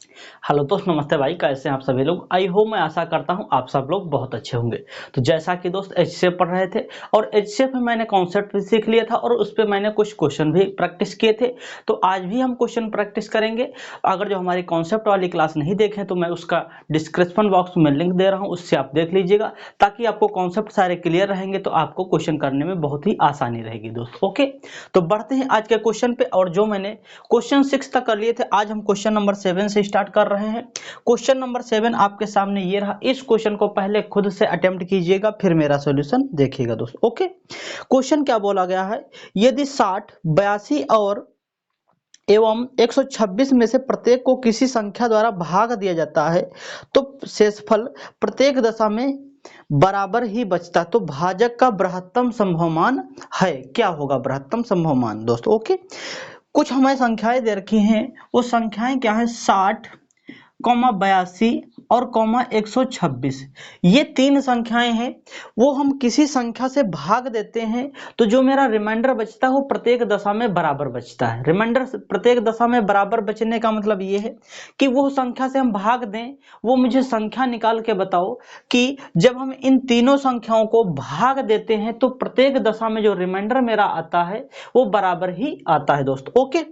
Hello दोस्त, नमस्ते भाई। कैसे हैं आप सभी लोग? आई होप, मैं आशा करता हूं आप सब लोग बहुत अच्छे होंगे। तो जैसा कि दोस्त एचसीएफ पढ़ रहे थे और एचसीएफ में मैंने कॉन्सेप्ट भी सीख लिया था और उस पर मैंने कुछ क्वेश्चन भी प्रैक्टिस किए थे। तो आज भी हम क्वेश्चन प्रैक्टिस करेंगे। अगर जो हमारी कॉन्सेप्ट वाली क्लास नहीं देखे तो मैं उसका डिस्क्रिप्शन बॉक्स में लिंक दे रहा हूँ, उससे आप देख लीजिएगा, ताकि आपको कॉन्सेप्ट सारे क्लियर रहेंगे तो आपको क्वेश्चन करने में बहुत ही आसानी रहेगी दोस्त। ओके, तो बढ़ते हैं आज के क्वेश्चन पे। और जो मैंने क्वेश्चन 6 तक कर लिए थे, आज हम क्वेश्चन नंबर 7 से स्टार्ट कर रहे हैं। क्वेश्चन नंबर 7 आपके सामने ये रहा। इस क्वेश्चन को पहले खुद से अटेम्प्ट कीजिएगा, फिर मेरा सॉल्यूशन देखिएगा दोस्त। ओके, क्वेश्चन क्या बोला गया है? यदि 60, 82 और एवं 126 में से प्रत्येक को किसी संख्या द्वारा भाग दिया जाता है तो शेषफल प्रत्येक दशा में बराबर ही बचता है। तो भाजक का बृहत्तम संभव मान है। क्या होगा बृहत्तम संभव मान दोस्तों? ओके, कुछ हमें संख्याएं दे रखी हैं। वो संख्याएं क्या है? 60, 82 और 126। ये तीन संख्याएं हैं। वो हम किसी संख्या से भाग देते हैं तो जो मेरा रिमाइंडर बचता है वो प्रत्येक दशा में बराबर बचता है। रिमाइंडर प्रत्येक दशा में बराबर बचने का मतलब ये है कि वो संख्या से हम भाग दें, वो मुझे संख्या निकाल के बताओ कि जब हम इन तीनों संख्याओं को भाग देते हैं तो प्रत्येक दशा में जो रिमाइंडर मेरा आता है वो बराबर ही आता है दोस्त। ओके,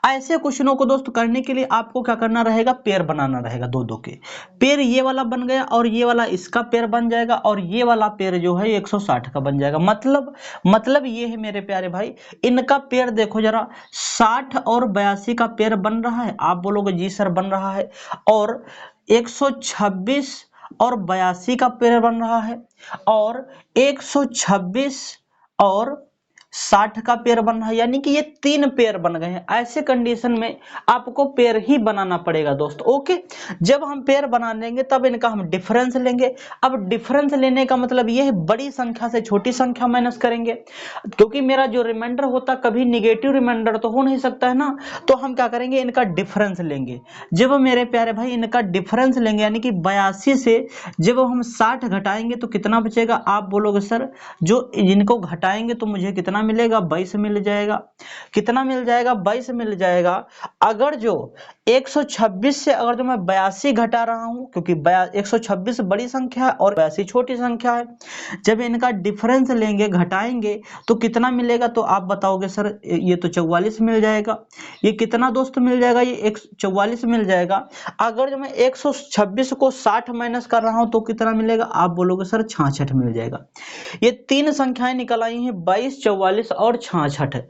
ऐसे क्वेश्चनों को दोस्त करने के लिए आपको क्या करना रहेगा? पेयर बनाना रहेगा। दो दो के पेयर, ये वाला बन गया और ये वाला इसका पेयर बन जाएगा और ये वाला पेयर जो है 160 का बन जाएगा। मतलब ये है मेरे प्यारे भाई, इनका पेयर देखो जरा, 60 और 82 का पेयर बन रहा है। आप बोलोगे जी सर बन रहा है। और 126 और 82 का पेयर बन रहा है और 126 और 60 का पेयर बन रहा है। यानी कि ये तीन पेयर बन गए हैं। ऐसे कंडीशन में आपको पेयर ही बनाना पड़ेगा दोस्त। ओके, जब हम पेयर बना लेंगे तब इनका हम डिफरेंस लेंगे। अब डिफरेंस लेने का मतलब ये है बड़ी संख्या से छोटी संख्या माइनस करेंगे, क्योंकि मेरा जो रिमाइंडर होता कभी निगेटिव रिमाइंडर तो हो नहीं सकता है ना। तो हम क्या करेंगे? इनका डिफरेंस लेंगे। जब मेरे प्यारे भाई इनका डिफरेंस लेंगे, यानी कि 82 से जब हम 60 घटाएंगे तो कितना बचेगा? आप बोलोगे सर जो इनको घटाएंगे तो मुझे कितना मिलेगा? 22 मिल जाएगा। कितना मिल जाएगा? 22 मिल जाएगा। अगर जो 126 से अगर जो मैं 82 घटा रहा हूं, क्योंकि 126 बड़ी संख्या है और 82 छोटी संख्या है, जब इनका डिफरेंस लेंगे, घटाएंगे तो कितना मिलेगा? तो आप बताओगे सर ये तो 44 मिल जाएगा। ये कितना दोस्त मिल जाएगा? ये 44 मिल जाएगा। अगर जो मैं 126 को 60 माइनस कर रहा हूं तो कितना मिलेगा? आप बोलोगे सर 66 मिल जाएगा। ये तीन संख्याएं निकल आई हैं, 22, 44 और 66।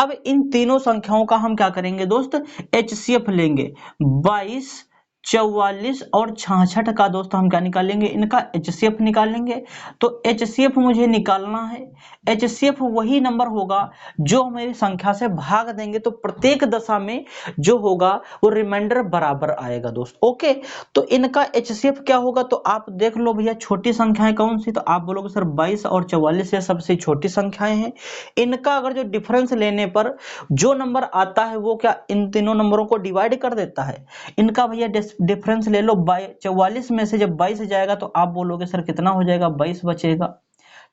अब इन तीनों संख्याओं का हम क्या करेंगे दोस्त? एचसीएफ लेंगे। 22, 44 और 66 का दोस्त हम क्या निकालेंगे? इनका एचसीएफ निकालेंगे। तो एचसीएफ मुझे निकालना है। एचसीएफ वही नंबर होगा जो मेरी संख्या से भाग देंगे तो प्रत्येक दशा में जो होगा वो रिमाइंडर बराबर आएगा दोस्त। ओके, तो इनका एचसीएफ क्या होगा? तो आप देख लो भैया, छोटी संख्याएं कौन सी? तो आप बोलोगे सर 22 और 44 ये सबसे छोटी संख्याएं हैं। इनका अगर जो डिफरेंस लेने पर जो नंबर आता है वो क्या इन तीनों नंबरों को डिवाइड कर देता है? इनका भैया डिफरेंस ले लो। 44 में से जब 22 जाएगा तो आप बोलोगे सर कितना हो जाएगा? 22 बचेगा।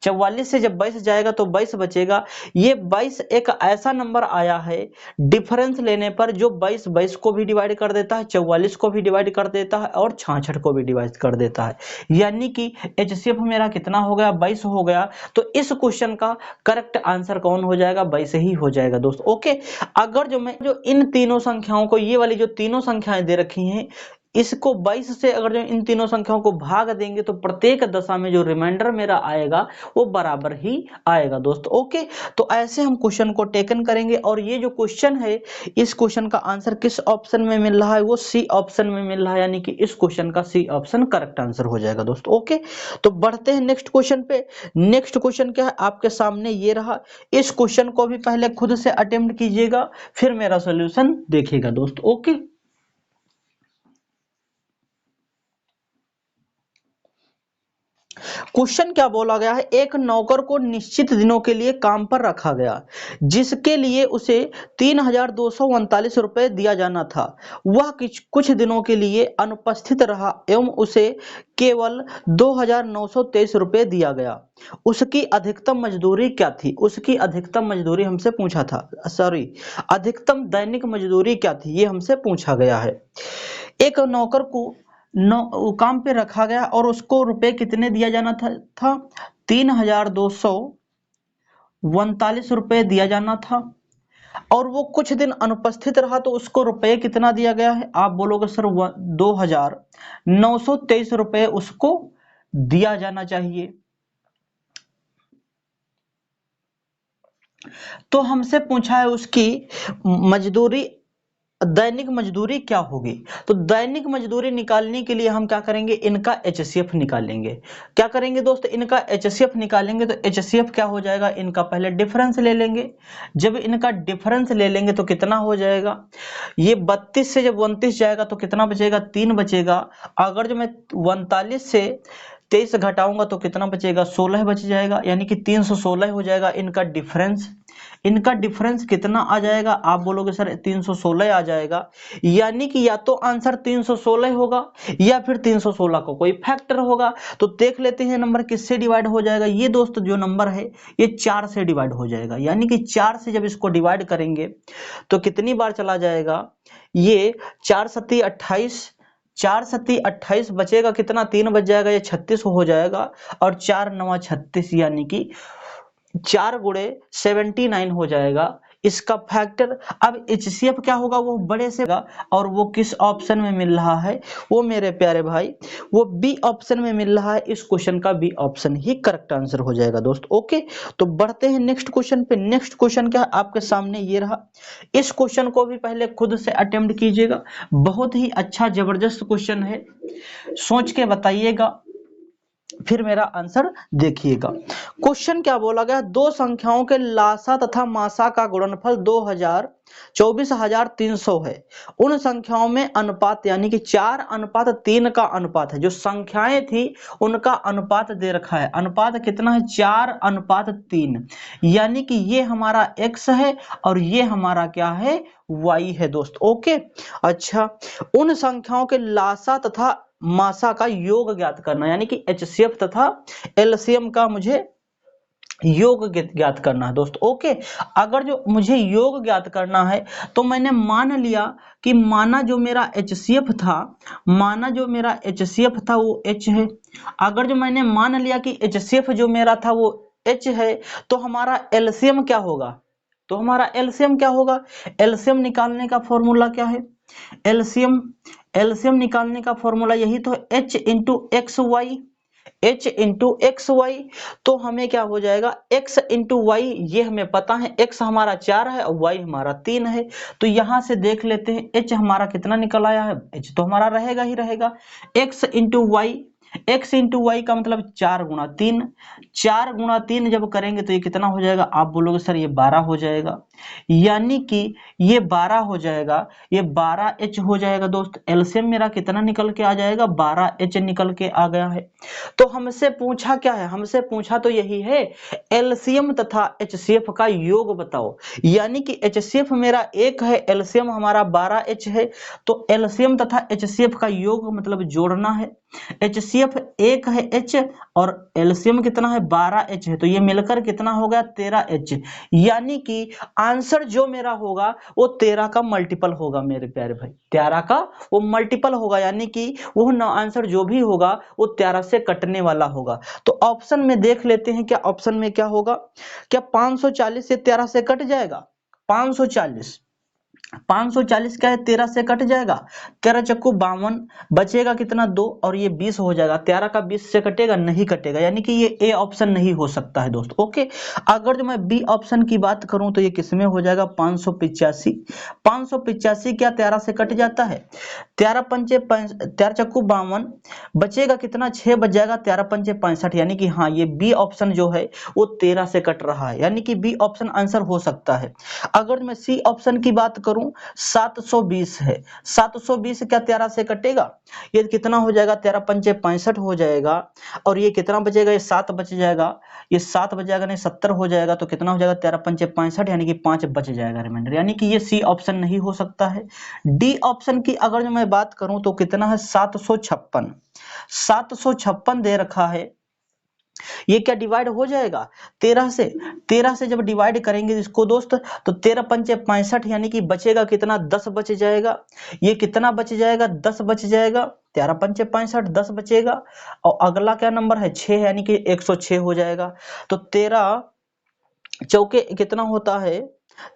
44 से जब 22 जाएगा तो 22 बचेगा। ये 22 एक ऐसा नंबर आया है डिफरेंस लेने पर जो 22 को भी डिवाइड कर देता है, 44 को भी डिवाइड कर देता है और 66 को भी डिवाइड कर देता है। यानी कि एचसीएफ मेरा कितना हो गया? 22 हो गया। तो इस क्वेश्चन का करेक्ट आंसर कौन हो जाएगा? 22 ही हो जाएगा दोस्त। ओके, अगर जो मैं जो इन तीनों संख्याओं को, ये वाली जो तीनों संख्याएं दे रखी हैं, इसको 22 से अगर जो इन तीनों संख्याओं को भाग देंगे तो प्रत्येक दशा में जो रिमाइंडर मेरा आएगा वो बराबर ही आएगा दोस्त। ओके, तो ऐसे हम क्वेश्चन को टेकन करेंगे। और ये जो क्वेश्चन है, इस क्वेश्चन का आंसर किस ऑप्शन में मिल रहा है? वो सी ऑप्शन में मिल रहा है। यानी कि इस क्वेश्चन का सी ऑप्शन करेक्ट आंसर हो जाएगा दोस्त। ओके, तो बढ़ते हैं नेक्स्ट क्वेश्चन पे। नेक्स्ट क्वेश्चन क्या है? आपके सामने ये रहा। इस क्वेश्चन को भी पहले खुद से अटेम्प्ट कीजिएगा, फिर मेरा सोल्यूशन देखिएगा दोस्त। ओके, क्वेश्चन क्या बोला गया है? एक नौकर को निश्चित दिनों के लिए काम पर रखा गया, जिसके लिए उसे 3,239 रुपए दिया जाना था। वह कुछ दिनों के लिए अनुपस्थित रहा एवं उसे केवल 2,923 रुपए दिया गया। उसकी अधिकतम मजदूरी क्या थी? उसकी अधिकतम मजदूरी हमसे पूछा था, सॉरी, अधिकतम दैनिक मजदूरी क्या थी ये हमसे पूछा गया है। एक नौकर को काम पे रखा गया और उसको रुपए कितने दिया जाना था 3249 रुपए दिया जाना था, और वो कुछ दिन अनुपस्थित रहा तो उसको रुपए कितना दिया गया है? आप बोलोगे सर 2923 रुपए उसको दिया जाना चाहिए। तो हमसे पूछा है उसकी मजदूरी, दैनिक मजदूरी क्या होगी। तो दैनिक मजदूरी निकालने के लिए हम क्या करेंगे, इनका एचसीएफ निकालेंगे। क्या करेंगे दोस्त, इनका एचसीएफ निकालेंगे। तो एचसीएफ क्या हो जाएगा, इनका पहले डिफरेंस ले लेंगे। जब इनका डिफरेंस ले लेंगे तो कितना हो जाएगा, ये 32 से जब 29 जाएगा तो कितना बचेगा, 3 बचेगा। अगर जो मैं 39 से 23 घटाऊंगा तो कितना बचेगा, 16 बच जाएगा, यानी कि 316 हो जाएगा इनका डिफरेंस। इनका डिफरेंस कितना आ जाएगा, आप बोलोगे सर 316 आ जाएगा, यानी कि या तो आंसर 316 होगा या फिर 316 को कोई फैक्टर होगा। तो देख लेते हैं नंबर किससे डिवाइड हो जाएगा। ये दोस्त जो नंबर है ये 4 से डिवाइड हो जाएगा, यानी कि 4 से जब इसको डिवाइड करेंगे तो कितनी बार चला जाएगा, ये 4 सत्ती 28, 4 सत्ती 28 बचेगा कितना, 3 बच जाएगा, ये 36 हो जाएगा, और 4 नवा 36, यानी कि 4 गुणे 79 हो जाएगा इसका फैक्टर। अब एचसीएफ क्या होगा, वो बड़े से होगा, और वो किस ऑप्शन में मिल रहा है, वो मेरे प्यारे भाई वो बी ऑप्शन में मिल रहा है। इस क्वेश्चन का बी ऑप्शन ही करेक्ट आंसर हो जाएगा दोस्त। ओके, तो बढ़ते हैं नेक्स्ट क्वेश्चन पे। नेक्स्ट क्वेश्चन क्या है आपके सामने, ये रहा। इस क्वेश्चन को भी पहले खुद से अटेम्प्ट कीजिएगा, बहुत ही अच्छा जबरदस्त क्वेश्चन है, सोच के बताइएगा, फिर मेरा आंसर देखिएगा। क्वेश्चन क्या बोला गया, दो संख्याओं के लासा तथा मासा का गुणनफल 24,300 है। उन संख्याओं में अनुपात यानी कि 4:3 का अनुपात है। जो संख्याएं थी उनका अनुपात दे रखा है, अनुपात कितना है, 4:3, यानी कि ये हमारा x है और ये हमारा क्या है, y है दोस्त। ओके, अच्छा, उन संख्याओं के लासा तथा मासा का योग ज्ञात करना, यानी कि एचसीएफ तथा एलसीएम का मुझे योग ज्ञात करना है दोस्त। ओके, अगर जो मुझे योग ज्ञात करना है तो मैंने मान लिया कि माना जो मेरा एचसीएफ था, माना जो मेरा एचसीएफ था वो h है। अगर जो मैंने मान लिया कि एचसीएफ जो मेरा था वो h है, तो हमारा एलसीएम क्या होगा, तो हमारा एलसीएम क्या होगा, एलसीएम निकालने का फॉर्मूला क्या है, एलसीएम निकालने का फॉर्मूला यही तो h into X Y, h into X Y. तो हमें क्या हो जाएगा, x इंटू वाई, ये हमें पता है, x हमारा 4 है और y हमारा 3 है। तो यहां से देख लेते हैं h हमारा कितना निकल आया है, h तो हमारा रहेगा ही रहेगा, x into Y, x into Y का मतलब 4 गुणा 3, 4 गुणा 3 जब करेंगे तो ये कितना हो जाएगा, आप बोलोगे सर ये 12 हो जाएगा, यानी कि ये 12 हो जाएगा, ये 12h हो जाएगा दोस्त। एलसीएम मेरा कितना निकल के आ जाएगा, 12h निकल के आ गया है। तो हमसे पूछा क्या है, हमसे पूछा तो यही है, एलसीएम तथा एचसीएफ का योग बताओ, यानी कि एचसीएफ मेरा 1 है, एलसीएम हमारा 12h है, तो एलसीएम तथा एचसीएफ का योग मतलब जोड़ना है। एचसीएफ 1 है h और एलसीएम कितना है 12h है, तो ये मिलकर कितना हो गया 13h, यानी कि आंसर जो मेरा होगा वो 13 का मल्टीपल होगा मेरे प्यारे भाई, 13 का वो मल्टीपल होगा, यानी कि वो आंसर जो भी होगा वो 13 से कटने वाला होगा। तो ऑप्शन में देख लेते हैं, क्या ऑप्शन में क्या होगा, क्या 540 से 13 से कट जाएगा, 540 क्या है, 13 से कट जाएगा, 13 चक्कू 52, बचेगा कितना 2, और ये 20 हो जाएगा, 13 का 20 से कटेगा, नहीं कटेगा, यानी कि ये ए ऑप्शन नहीं हो सकता है दोस्त। ओके, अगर जो मैं बी ऑप्शन की बात करूं तो ये किसमें हो जाएगा, 585, 585 क्या 13 से कट जाता है, 13 पंचे 13 चक्कू 52, बचेगा कितना 6 बच जाएगा, 13 पंचे 65, यानी कि हाँ ये बी ऑप्शन जो है वो 13 से कट रहा है, यानी कि बी ऑप्शन आंसर हो सकता है। अगर मैं सी ऑप्शन की बात करूं 720 है, 720 क्या 13 से कटेगा, ये कितना हो जाएगा 13 पंचे 65 हो जाएगा, और ये कितना बचेगा, ये 7 बच जाएगा, ये 7 बच जाएगा नहीं 70 हो जाएगा, तो कितना हो जाएगा 13 पंचे 65, यानी कि 5 बच जाएगा रिमाइंडर, यानी कि ये सी ऑप्शन नहीं हो सकता है। डी ऑप्शन की अगर मैं बात करूं तो कितना है 756, 756 दे रखा है, ये क्या डिवाइड हो जाएगा 13 से जब डिवाइड करेंगे इसको दोस्त, तो 13 पंचे 65, यानी कि बचेगा कितना 10 बच जाएगा। ये कितना बच जाएगा 10 बच जाएगा, 13 पंचे 65 10 बचेगा। और अगला क्या नंबर है 6, यानी कि 106 हो जाएगा। तो 13 चौके कितना होता है,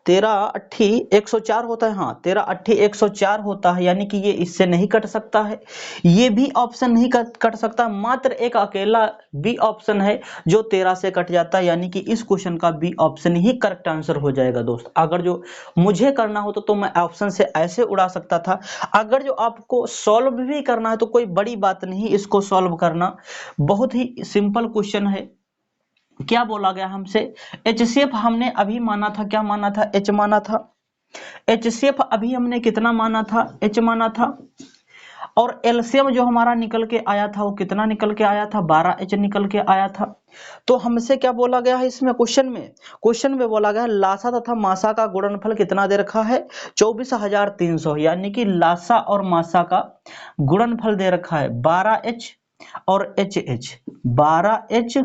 13 अट्ठी 104 होता है। हाँ 13 अट्ठी 104 होता है, यानी कि ये इससे नहीं कट सकता है। ये भी ऑप्शन नहीं कट सकता, मात्र एक अकेला बी ऑप्शन है जो 13 से कट जाता है, यानी कि इस क्वेश्चन का बी ऑप्शन ही करेक्ट आंसर हो जाएगा दोस्त। अगर जो मुझे करना होता तो मैं ऑप्शन से ऐसे उड़ा सकता था। अगर जो आपको सॉल्व भी करना है तो कोई बड़ी बात नहीं, इसको सॉल्व करना बहुत ही सिंपल क्वेश्चन है। क्या बोला गया हमसे, एचसीएफ हमने अभी माना था, क्या माना था, एच माना था। एचसीएफ अभी हमने कितना माना था, एच माना था। और एलसीएम जो हमारा निकल के आया था वो कितना निकल के आया था, 12H निकल के आया था। तो हमसे क्या बोला गया है इसमें क्वेश्चन में बोला गया है लासा तथा मासा का गुणनफल कितना दे रखा है, 24,300, यानी कि लासा और मासा का गुणनफल दे रखा है 12H और HH। 12H,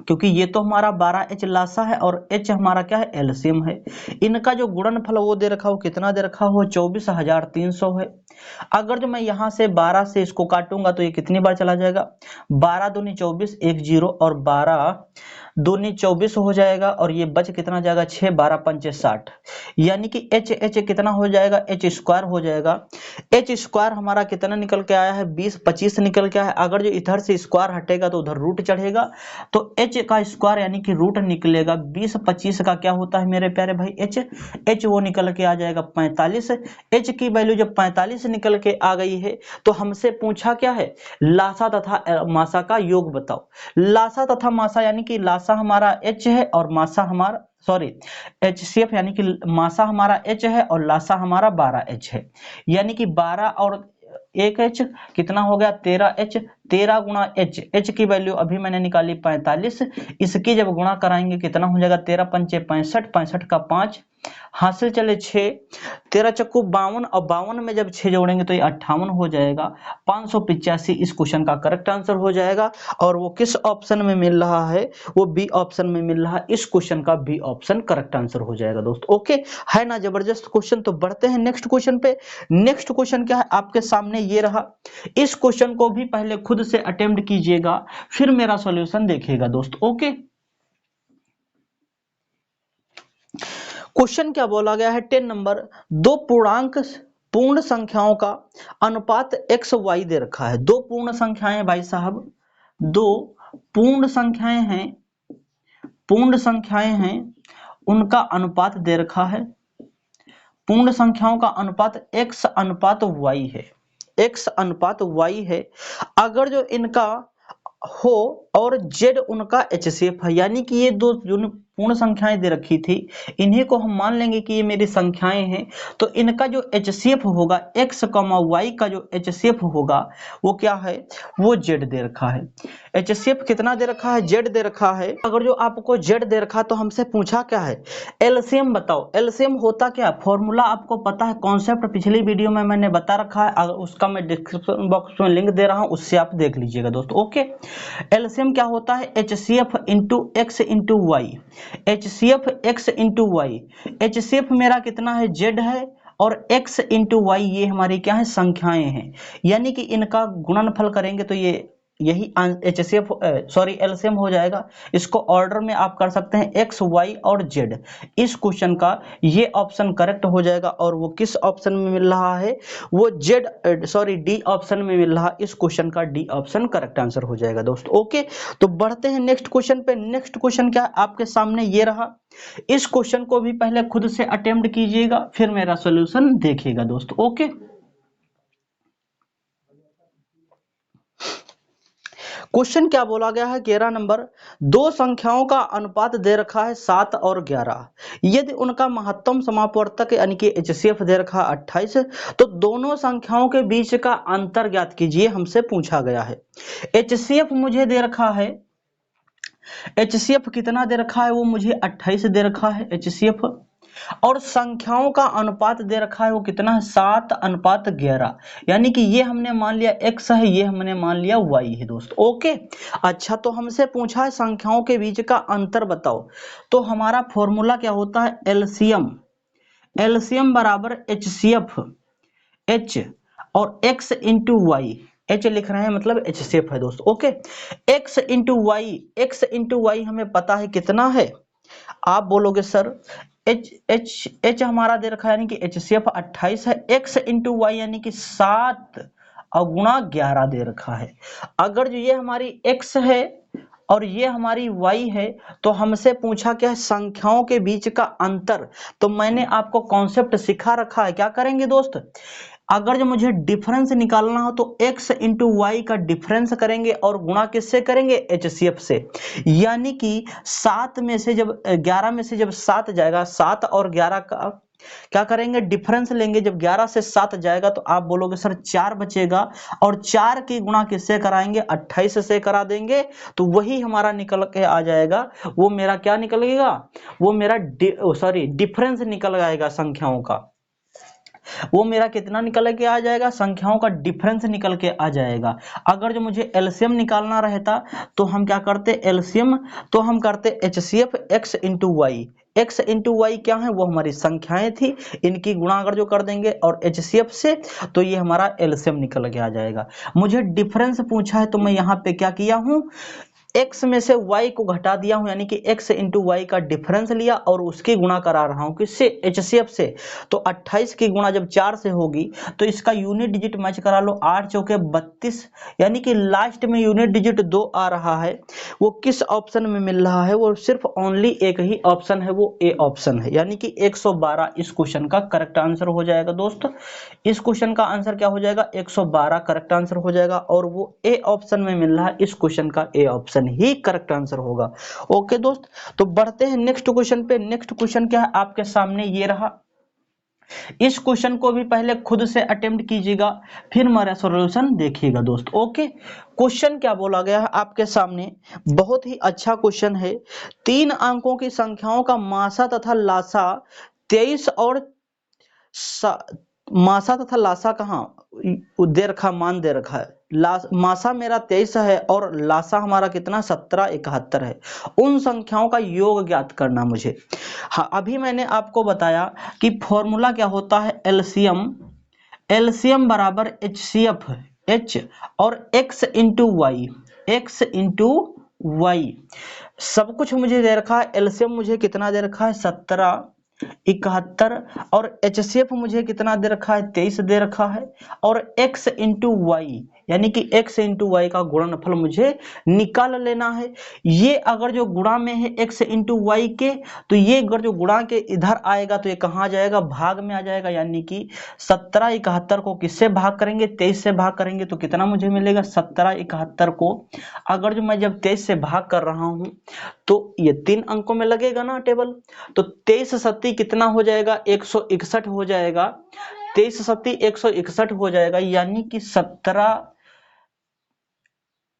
क्योंकि ये तो हमारा 12H लासा है और H हमारा क्या है, एलसीएम है। इनका जो गुणनफल वो दे रखा हो, कितना दे रखा हो, 24,300 है। अगर जो मैं यहाँ से 12 से इसको काटूंगा तो ये कितनी बार चला जाएगा, 12 दूनी 24, 1 0, और 12 दूनी 24 हो जाएगा, और ये बच कितना जाएगा 6, 12 पंचे 60, यानी कि एच कितना हो जाएगा, एच स्क्वायर हो जाएगा। एच स्क्वायर हमारा कितना निकल के आया है, 20 25 निकल के आया है। अगर जो इधर से स्क्वायर हटेगा तो उधर रूट चढ़ेगा, तो एच का स्क्वायर यानी कि रूट निकलेगा। 20 25 का क्या होता है मेरे प्यारे भाई, एच वो निकल के आ जाएगा 45। एच की वैल्यू जब 45 निकल के आ गई है तो हमसे पूछा क्या है, लासा तथा मासा का योग बताओ। लासा तथा मासा, यानी कि लासा हमारा एच है और मासा हमारा एचसीएफ, यानी कि मासा हमारा एच है और लासा हमारा 12H है, यानी कि 12 और 1H कितना हो गया 13H। 13 गुणा H की वैल्यू अभी मैंने निकाली 45, इसकी जब गुणा कराएंगे कितना हो जाएगा, 13 पंचे 65, 65 का 5 हासिल चले 6, 13 चक्कू 52, और 52 में जब 6 जोड़ेंगे तो ये 58 हो जाएगा। 585 इस क्वेश्चन का करेक्ट आंसर हो जाएगा। और वो किस ऑप्शन में मिल रहा है, वो बी ऑप्शन में मिल रहा है। इस क्वेश्चन का बी ऑप्शन करेक्ट आंसर हो जाएगा दोस्त। ओके है ना, जबरदस्त क्वेश्चन। तो बढ़ते हैं नेक्स्ट क्वेश्चन पे। नेक्स्ट क्वेश्चन क्या है आपके सामने, ये रहा। इस क्वेश्चन को भी पहले खुद से अटेम्प्ट कीजिएगा, फिर मेरा सॉल्यूशन देखिएगा दोस्त। ओके, क्वेश्चन क्या बोला गया है, 10 नंबर, दो पूर्णांक पूर्ण संख्याओं का अनुपात x y दे रखा है। दो पूर्ण संख्याएं भाई साहब, दो पूर्ण संख्याएं हैं, उनका अनुपात दे रखा है। पूर्ण संख्याओं का अनुपात x अनुपात y है, x अनुपात y है। अगर जो इनका हो और z उनका HCF है, यानी कि ये दो जो पूर्ण संख्याएं दे रखी थी, इन्हीं को हम मान लेंगे कि ये मेरी संख्याएं हैं। तो इनका जो HCF होगा, x, y का जो HCF होगा वो क्या है, वो z दे रखा है। HCF कितना दे रखा है, z दे रखा है। अगर जो आपको z दे रखा तो हमसे पूछा क्या है, एलसीएम बताओ। एलसीएम होता क्या, फॉर्मूला आपको पता है, कॉन्सेप्ट पिछली वीडियो में मैंने बता रखा है, अगर उसका मैं डिस्क्रिप्शन बॉक्स में लिंक दे रहा हूं, उससे आप देख लीजिएगा दोस्त। ओके, एलसीएम क्या होता है, HCF into X into Y. HCF x into Y, HCF मेरा कितना है, z है, और x इंटू वाई ये हमारी क्या है, संख्याएं हैं, यानी कि इनका गुणनफल करेंगे तो ये यही HCF एलसीएम हो जाएगा। इसको ऑर्डर में आप कर सकते हैं x, y और z। इस क्वेश्चन का ये ऑप्शन करेक्ट हो जाएगा। और वो किस ऑप्शन में मिल रहा है, वो डी ऑप्शन में मिल रहा। इस क्वेश्चन का डी ऑप्शन करेक्ट आंसर हो जाएगा दोस्त। ओके, तो बढ़ते हैं नेक्स्ट क्वेश्चन पे। नेक्स्ट क्वेश्चन क्या है आपके सामने, ये रहा। इस क्वेश्चन को भी पहले खुद से अटेम्प्ट कीजिएगा, फिर मेरा सॉल्यूशन देखिएगा दोस्त। ओके, क्वेश्चन क्या बोला गया है, 11 नंबर, दो संख्याओं का अनुपात दे रखा है 7 और 11। यदि उनका महत्तम समापवर्तक यानी कि HCF दे रखा है 28, तो दोनों संख्याओं के बीच का अंतर ज्ञात कीजिए, हमसे पूछा गया है। HCF मुझे दे रखा है, HCF कितना दे रखा है, वो मुझे 28 दे रखा है HCF। और संख्याओं का अनुपात दे रखा है वो कितना है 7:11, यानी कि ये हमने मान लिया x है, ये हमने मान लिया y है दोस्त। ओके, अच्छा तो हमसे पूछा है संख्याओं के बीच का अंतर बताओ, तो हमारा फॉर्मूला क्या होता है एलसीएम, एलसीएम बराबर HCF, H और x इंटू वाई, H लिख रहे हैं मतलब HCF है दोस्त। ओके, x इंटू वाई हमें पता है कितना है, आप बोलोगे सर H हमारा दे रखा है यानी कि HCF 28 है, x इंटू वाई यानी कि 7 और गुणा 11 दे रखा है। अगर जो ये हमारी x है और ये हमारी y है तो हमसे पूछा क्या है संख्याओं के बीच का अंतर, तो मैंने आपको कॉन्सेप्ट सिखा रखा है। क्या करेंगे दोस्त, अगर जो मुझे डिफरेंस निकालना हो तो x इंटू वाई का डिफरेंस करेंगे और गुणा किससे करेंगे HCF से, यानी कि 7 में से जब 11 में से जब 7 जाएगा, 7 और 11 का क्या करेंगे डिफरेंस लेंगे, जब 11 से 7 जाएगा तो आप बोलोगे सर 4 बचेगा, और 4 की गुणा किससे कराएंगे 28 से करा देंगे, तो वही हमारा निकल के आ जाएगा, वो मेरा क्या निकलेगा, वो मेरा डिफरेंस निकल आएगा संख्याओं का, वो मेरा कितना निकल के आ जाएगा, संख्याओं का डिफरेंस निकल के आ जाएगा। अगर जो मुझे एलसीएम निकालना रहता तो हम क्या करते एलसीएम, तो हम करते HCF x into Y, x into Y क्या है वो हमारी संख्याएं थी, इनकी गुणा अगर जो कर देंगे और HCF से तो ये हमारा एलसीएम निकल के आ जाएगा। मुझे डिफरेंस पूछा है तो मैं यहाँ पे क्या किया हूँ, x में से y को घटा दिया हूं, यानी कि x इंटू वाई का डिफरेंस लिया और उसकी गुणा करा रहा हूं किससे HCF से, तो 28 की गुणा जब 4 से होगी तो इसका यूनिट डिजिट मैच करा लो, 8 चौके 32, यानी कि लास्ट में यूनिट डिजिट 2 आ रहा है, वो किस ऑप्शन में मिल रहा है, वो सिर्फ ओनली एक ही ऑप्शन है, वो ए ऑप्शन है, यानी कि 112 इस क्वेश्चन का करेक्ट आंसर हो जाएगा दोस्त। इस क्वेश्चन का आंसर क्या हो जाएगा 112 करेक्ट आंसर हो जाएगा, और वो ए ऑप्शन में मिल रहा है, इस क्वेश्चन का A option he correct answer होगा। ओके दोस्त, तो बढ़ते हैं नेक्स्ट क्वेश्चन पे। नेक्स्ट क्वेश्चन क्या है आपके सामने ये रहा, इस क्वेश्चन को भी पहले खुद से अटेम्प्ट कीजिएगा फिर हमारा सॉल्यूशन देखिएगा दोस्त। ओके, क्वेश्चन क्या बोला गया है आपके सामने, बहुत ही अच्छा क्वेश्चन है। 3 अंकों की संख्याओं का मासा तथा लासा 23 और मासा तथा लासा कहाँ दे रखा, मान दे रखा है, मासा मेरा 23 है और लासा हमारा कितना 1771 है, उन संख्याओं का योग ज्ञात करना मुझे। हाँ, अभी मैंने आपको बताया कि फॉर्मूला क्या होता है एलसीएम, एलसीएम बराबर HCF H और x into Y, x into Y, सब कुछ मुझे दे रखा है। एलसीएम मुझे कितना दे रखा है 1771, और HCF मुझे कितना दे रखा है 23 दे रखा है, और x इंटू वाई यानी कि x इंटू वाई का गुणनफल मुझे निकाल लेना है। ये अगर जो गुणा में है x इंटू वाई के, तो ये अगर जो गुणा के इधर आएगा तो ये कहाँ आ जाएगा, भाग में आ जाएगा, यानी कि 1771 को किससे भाग करेंगे 23 से भाग करेंगे तो कितना मुझे मिलेगा 1771 को अगर जो मैं जब 23 से भाग कर रहा हूं तो ये 3 अंकों में लगेगा ना टेबल, तो 23 सत्ती कितना हो जाएगा 161 हो जाएगा, 23 सत्ती 161 हो जाएगा, यानी कि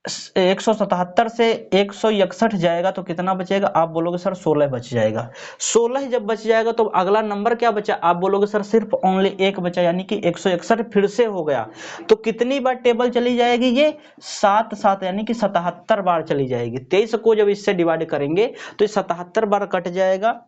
177 से 161 जाएगा तो कितना बचेगा, आप बोलोगे सर 16 बच जाएगा। 16 जब बच जाएगा तो अगला नंबर क्या बचा, आप बोलोगे सर सिर्फ ओनली एक बचा, यानी कि 161 फिर से हो गया, तो कितनी बार टेबल चली जाएगी ये 7 यानी कि 77 बार चली जाएगी। 23 को जब इससे डिवाइड करेंगे तो 77 बार कट जाएगा,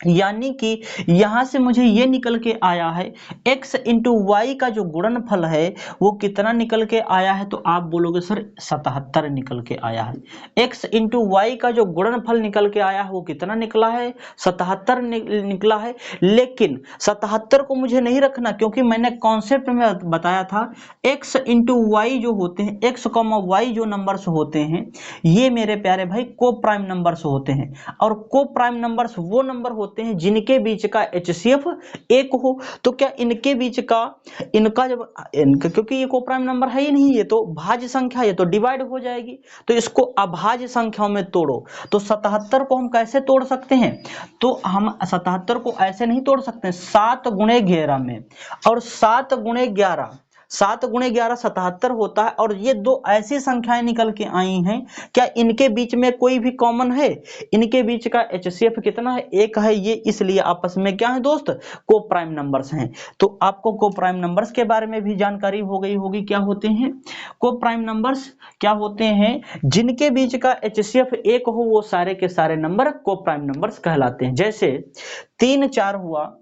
यानी कि यहां से मुझे ये निकल के आया है x इंटू वाई का जो गुणनफल है वो कितना निकल के आया है, तो आप बोलोगे सर 77 निकल के आया है। x इंटू वाई का जो गुणनफल निकल के आया है वो कितना निकला है 77 निकला है, लेकिन 77 को मुझे नहीं रखना क्योंकि मैंने कॉन्सेप्ट में बताया था x इंटू वाई जो होते हैं, x वाई जो नंबर्स होते हैं ये मेरे प्यारे भाई को प्राइम नंबर्स होते हैं, और को प्राइम नंबर्स वो नंबर होते हैं जिनके बीच का HCF 1 हो, तो क्या इनके बीच का इनका जब क्योंकि ये को प्राइम नंबर है ही नहीं, ये तो भाज्य संख्या, ये तो डिवाइड हो जाएगी, तो इसको अभाज्य संख्याओं में तोड़ो। तो 77 को हम कैसे तोड़ सकते हैं, तो हम 77 को ऐसे नहीं तोड़ सकते 7 गुणे 11 में, और 7 गुणे 11 7 गुणे 11 77 होता है, और ये दो ऐसी संख्याएं निकल के आई हैं, क्या इनके बीच में कोई भी कॉमन है? इनके बीच का HCF कितना है? 1 है। ये इसलिए आपस में क्या है दोस्त? को प्राइम नंबर्स हैं। तो आपको को प्राइम नंबर्स के बारे में भी जानकारी हो गई होगी। क्या होते हैं को प्राइम नंबर्स? क्या होते हैं? जिनके बीच का HCF 1 हो वो सारे के सारे नंबर को प्राइम नंबर्स कहलाते हैं। जैसे 3 4 हुआ,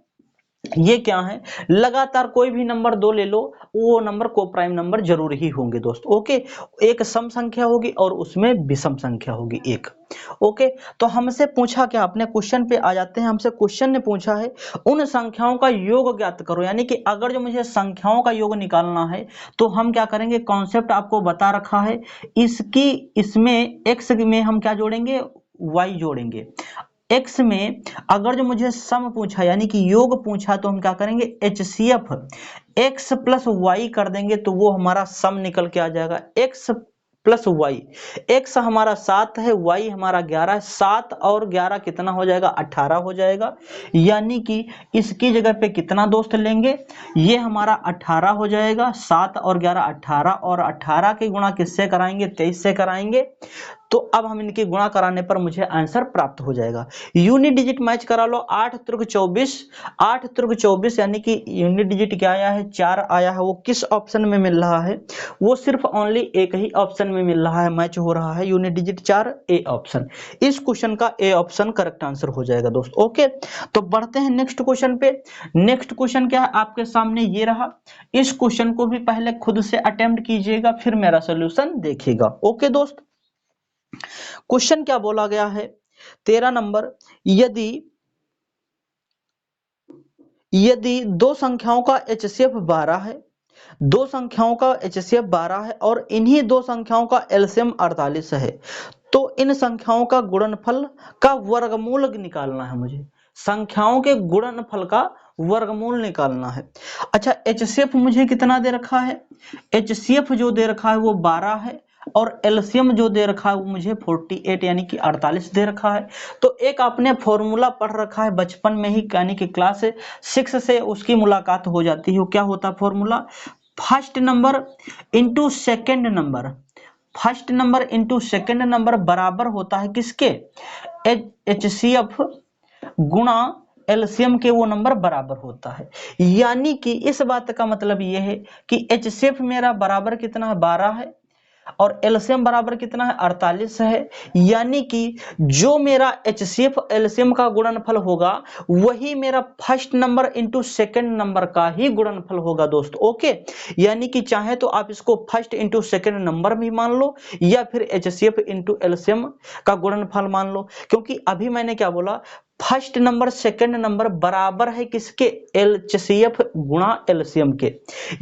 ये क्या है? लगातार कोई भी नंबर 2 ले लो, वो नंबर को प्राइम नंबर जरूर ही होंगे दोस्त। ओके, एक सम संख्या होगी और उसमें विषम संख्या होगी एक। ओके, तो हमसे पूछा क्या? अपने क्वेश्चन पे आ जाते हैं। हमसे क्वेश्चन ने पूछा है उन संख्याओं का योग ज्ञात करो, यानी कि अगर जो मुझे संख्याओं का योग निकालना है तो हम क्या करेंगे? कॉन्सेप्ट आपको बता रखा है, इसमें x में हम क्या जोड़ेंगे? y जोड़ेंगे। x में अगर जो मुझे सम पूछा यानी कि योग पूछा तो हम क्या करेंगे? HCF x प्लस वाई कर देंगे तो वो हमारा सम निकल के आ जाएगा। x प्लस वाई, x हमारा 7 है, y हमारा 11 है। 7 और 11 कितना हो जाएगा? 18 हो जाएगा। यानी कि इसकी जगह पे कितना दोस्त लेंगे? ये हमारा 18 हो जाएगा। 7 और 11 18, और 18 के गुणा किससे कराएंगे? 23 से कराएंगे। तो अब हम इनके गुणा कराने पर मुझे आंसर प्राप्त हो जाएगा। यूनिट डिजिट मैच करा लो। 8 त्रिक 24, 8 त्रिक 24 यानी कि यूनिट डिजिट क्या आया है? 4 आया है। वो किस ऑप्शन में मिल रहा है? वो सिर्फ ओनली एक ही ऑप्शन में मिल रहा है, मैच हो रहा है। Unit digit 4 A option. इस क्वेश्चन का ए ऑप्शन करेक्ट आंसर हो जाएगा दोस्त। ओके, तो बढ़ते हैं नेक्स्ट क्वेश्चन पे। नेक्स्ट क्वेश्चन क्या है आपके सामने? ये रहा। इस क्वेश्चन को भी पहले खुद से अटेम्प्ट कीजिएगा, फिर मेरा सोल्यूशन देखिएगा। ओके दोस्त, क्वेश्चन क्या बोला गया है? 13 नंबर, यदि दो संख्याओं का HCF 12 है, दो संख्याओं का HCF 12 है और इन्हीं दो संख्याओं का LCM 48 है, तो इन संख्याओं का गुणनफल का वर्गमूल निकालना है मुझे। संख्याओं के गुणनफल का वर्गमूल निकालना है। अच्छा, HCF मुझे कितना दे रखा है? HCF जो दे रखा है वो 12 है, और LCM जो दे रखा है वो मुझे 48 यानी कि 48 दे रखा है। तो एक आपने फॉर्मूला पढ़ रखा है बचपन में ही, यानी कि क्लास 6 से उसकी मुलाकात हो जाती है। क्या होता है formula? First number into second number, first number into second number बराबर होता है किसके? HCF गुणा LCM के वो नंबर बराबर होता है। यानी कि इस बात का मतलब ये है कि HCF मेरा बराबर कितना है? 12 है, और LCM बराबर कितना है? 48 है। यानी कि जो मेरा HCF LCM का गुणनफल होगा वही मेरा first number into second number का ही गुणनफल होगा दोस्त। ओके, यानी कि चाहे तो आप इसको फर्स्ट इंटू सेकेंड नंबर भी मान लो, या फिर HCF इंटू LCM का गुणनफल मान लो। क्योंकि अभी मैंने क्या बोला? फर्स्ट नंबर सेकंड नंबर बराबर है किसके? HCF गुणा LCM के।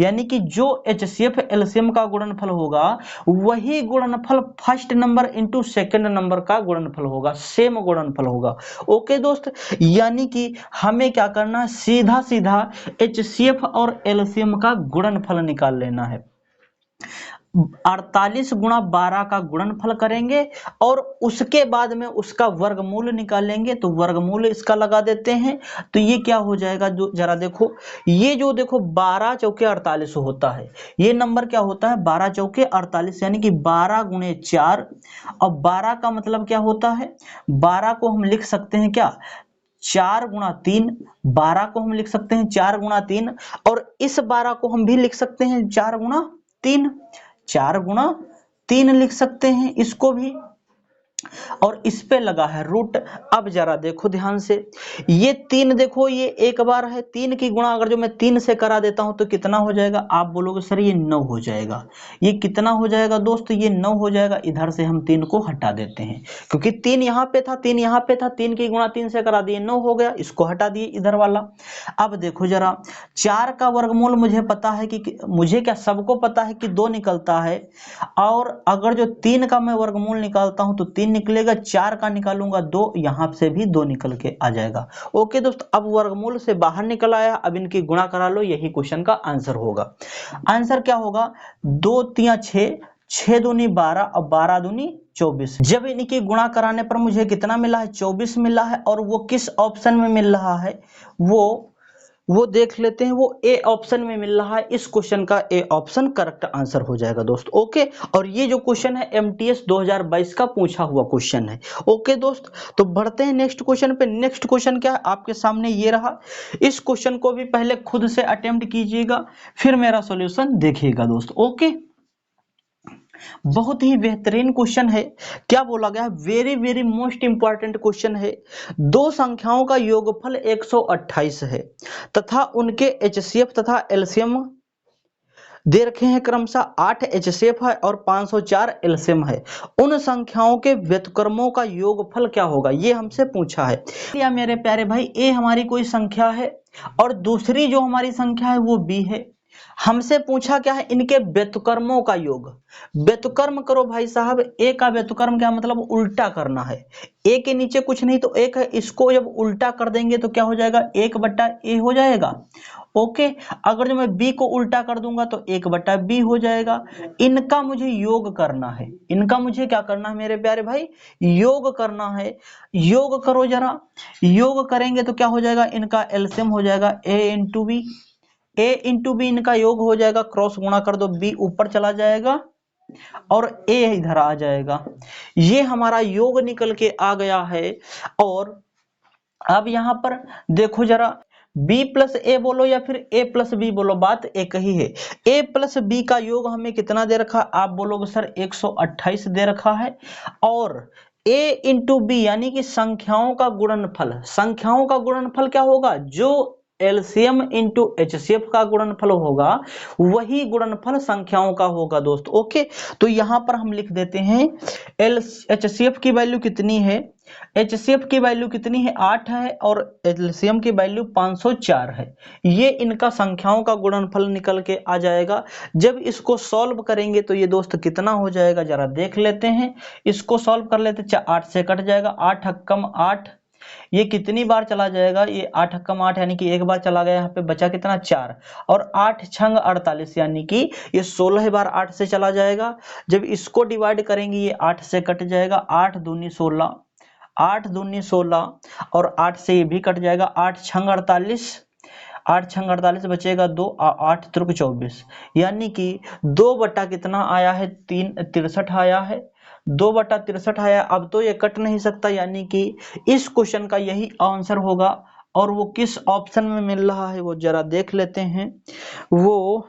यानी कि जो HCF LCM का गुणनफल होगा वही गुणनफल first number into second number का गुणनफल होगा, सेम गुणनफल होगा। ओके दोस्त, यानी कि हमें क्या करना है? सीधा सीधा HCF और LCM का गुणनफल निकाल लेना है। 48 गुणा 12 का गुणनफल करेंगे और उसके बाद में उसका वर्गमूल निकालेंगे। तो वर्गमूल इसका लगा देते हैं, तो ये क्या हो जाएगा? जो जरा देखो, ये जो देखो 12 चौके 48 होता है, ये नंबर क्या होता है? 12 चौके 48, यानी कि 12 गुणे 4। और 12 का मतलब क्या होता है? 12 को हम लिख सकते हैं क्या? 4 गुणा 3। 12 को हम लिख सकते हैं 4 गुणा 3, और इस 12 को हम भी लिख सकते हैं 4 गुणा 3। 4 गुणा 3 लिख सकते हैं इसको भी, और इस पे लगा है रूट। अब जरा देखो ध्यान से, ये 3 देखो, ये एक बार है। 3 की गुणा अगर जो मैं 3 से करा देता हूं तो कितना हो जाएगा? आप बोलोगे सर ये 9 हो जाएगा। ये कितना हो जाएगा दोस्त? ये 9 हो जाएगा। इधर से हम 3 को हटा देते हैं, क्योंकि 3 यहाँ पे था, 3 यहाँ पे था। 3 की गुणा 3 से करा दिए, 9 हो गया। इसको हटा दिए इधर वाला। अब देखो जरा, 4 का वर्गमूल मुझे पता है कि मुझे क्या, सबको पता है कि 2 निकलता है। और अगर जो 3 का मैं वर्गमूल निकालता हूं तो 3 निकलेगा। 4 का निकालूंगा 2, यहां से भी 2 निकल के आ जाएगा। ओके दोस्त, अब वर्गमूल से बाहर निकल आया। अब इनकी गुणा करा लो, यही क्वेश्चन का आंसर होगा। आंसर क्या होगा? 2 3 6, 6 दूनी 12 और 12 दूनी 24। जब इनकी गुणा कराने पर मुझे कितना मिला है? 24 मिला है। और वो किस ऑप्शन में मिल रहा है? वो देख लेते हैं। वो ए ऑप्शन में मिल रहा है, इस क्वेश्चन का ए ऑप्शन करेक्ट आंसर हो जाएगा दोस्त। ओके, और ये जो क्वेश्चन है एमटीएस 2022 का पूछा हुआ क्वेश्चन है। ओके दोस्त, तो बढ़ते हैं नेक्स्ट क्वेश्चन पे। नेक्स्ट क्वेश्चन क्या है आपके सामने ये रहा। इस क्वेश्चन को भी पहले खुद से अटेम्प्ट कीजिएगा, फिर मेरा सॉल्यूशन देखिएगा दोस्त। ओके, बहुत ही बेहतरीन क्वेश्चन है। क्या बोला गया है, very very most important question है। दो संख्याओं का योगफल 128 है तथा उनके एचसीएफ तथा एलसीएम दे रखे हैं क्रमशः 8 एचसीएफ है और 504 एलसीएम है। उन संख्याओं के व्युत्क्रमों का योगफल क्या होगा, ये हमसे पूछा है। या मेरे प्यारे भाई, ए हमारी कोई संख्या है और दूसरी जो हमारी संख्या है वो बी है। हमसे पूछा क्या है, इनके व्युत्क्रमों का योग। व्युत्क्रम करो भाई साहब। ए का व्युत्क्रम क्या मतलब उल्टा करना है। ए के नीचे कुछ नहीं तो एक है, इसको जब उल्टा कर देंगे तो क्या हो जाएगा, 1/a हो जाएगा। ओके, अगर जो मैं b को उल्टा कर दूंगा तो 1/b हो जाएगा। इनका मुझे योग करना है, इनका मुझे क्या करना है मेरे प्यारे भाई, योग करना है। योग करो जरा, योग करेंगे तो क्या हो जाएगा, इनका एलसीएम हो जाएगा a into B. a into B इनका योग हो जाएगा, क्रॉस गुणा कर दो, b ऊपर चला जाएगा और a इधर आ जाएगा। ये हमारा योग निकल के आ गया है। और अब यहां पर देखो जरा, b प्लस ए बोलो या फिर a प्लस बी बोलो, बात एक ही है। a प्लस बी का योग हमें कितना दे रखा, आप बोलोगे सर 128 दे रखा है। और a इंटू बी यानी कि संख्याओं का गुणनफल, संख्याओं का गुणनफल क्या होगा, जो एलसीएम इंटू एचसीएफ का गुणनफल होगा वही गुणनफल संख्याओं का होगा दोस्त। ओके, तो यहां पर हम लिख देते हैं एचसीएफ की वैल्यू कितनी है, एचसीएफ की वैल्यू कितनी है 8 है और एलसीएम की वैल्यू 504 है। ये इनका संख्याओं का गुणनफल निकल के आ जाएगा। जब इसको सॉल्व करेंगे तो ये दोस्त कितना हो जाएगा जरा देख लेते हैं। इसको सॉल्व कर लेते, 8 से कट जाएगा, 8 हक्कम 8, ये कितनी बार चला जाएगा, ये 8 हक्कम 8 यानी कि एक बार चला गया, यहाँ पे बचा कितना 4, और 8 छंग 48 यानी कि ये 16 बार 8 से चला जाएगा। जब इसको डिवाइड करेंगे ये 8 से कट जाएगा, 8 दूनी 16, 8 दूनी 16 और 8 से ये भी कट जाएगा, 8 छंग 48, 8 छंग 48 बचेगा 2, 8 त्रिक 24 यानी कि 2 बटा कितना आया है, 63 आया है, 2/63 आया। अब तो ये कट नहीं सकता यानी कि इस क्वेश्चन का यही आंसर होगा। और वो किस ऑप्शन में मिल रहा है वो जरा देख लेते हैं। वो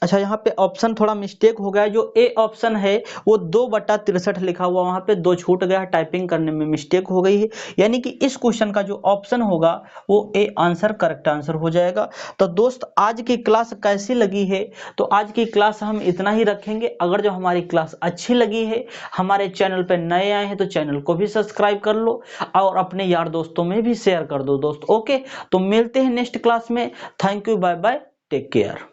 अच्छा, यहाँ पे ऑप्शन थोड़ा मिस्टेक हो गया, जो ए ऑप्शन है वो 2/63 लिखा हुआ, वहां पे 2 छूट गया, टाइपिंग करने में मिस्टेक हो गई है। यानी कि इस क्वेश्चन का जो ऑप्शन होगा वो ए आंसर करेक्ट आंसर हो जाएगा। तो दोस्त आज की क्लास कैसी लगी है, तो आज की क्लास हम इतना ही रखेंगे। अगर जो हमारी क्लास अच्छी लगी है, हमारे चैनल पर नए आए हैं तो चैनल को भी सब्सक्राइब कर लो और अपने यार दोस्तों में भी शेयर कर दो दोस्त। ओके, तो मिलते हैं नेक्स्ट क्लास में। Thank you, bye bye, take care.